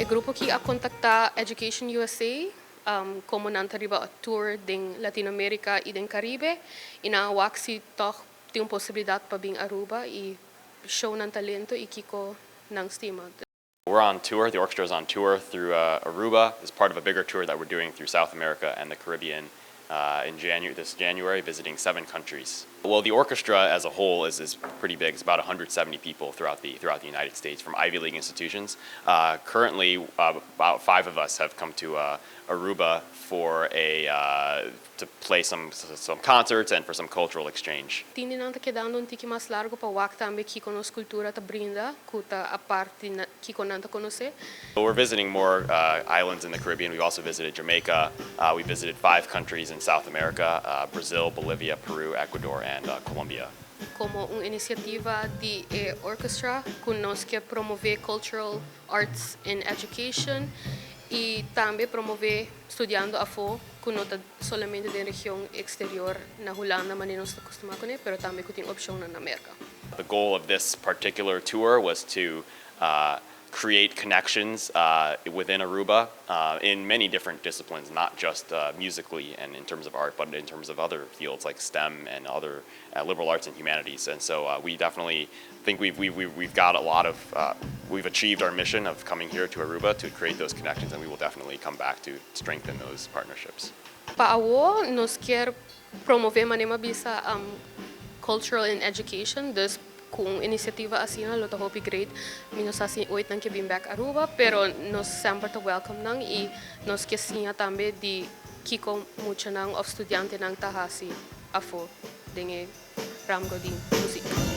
grupo ki a contacta Education USA, como nanta riba a tour ding Latinoamérica e ding Caribe, inaawak si toch ting posibilidad pa bing Aruba i show ng talento i kiko ng stima. We're on tour, the orchestra is on tour through Aruba as part of a bigger tour that we're doing through South America and the Caribbean this January, visiting 7 countries. Well, the orchestra as a whole is pretty big. It's about 170 people throughout the United States from Ivy League institutions. Currently, about 5 of us have come to Aruba for to play some concerts and for some cultural exchange. Tindi nang takedando tiki mas largo pa wakta ambe kiko nos kultura ta brinda kuta aparte kiko nanta konose. We're visiting more islands in the Caribbean. We've also visited Jamaica. We visited 5 countries in South America: Brazil, Bolivia, Peru, Ecuador, and Colombia. Como iniciativa di orchestra kun nos que promove cultural arts and education y también promove studiando afo kun nota solamente de región exterior na Holanda maninos na costuma kone pero también kuting option na Merca. The goal of this particular tour was to create connections within Aruba in many different disciplines, not just musically and in terms of art, but in terms of other fields like STEM and other liberal arts and humanities. And so we definitely think we've got a lot of, we've achieved our mission of coming here to Aruba to create those connections, and we will definitely come back to strengthen those partnerships. Paawo nos quer promover manema bisa cultural and education, dus kung inisiativa asina lo hopi great minos asi oit nang kibim back Aruba pero nos sempre to welcome nang i nos kesinya tambe di kiko mucha nang of estudyante nang tahasi afo dinge ramgo di musika.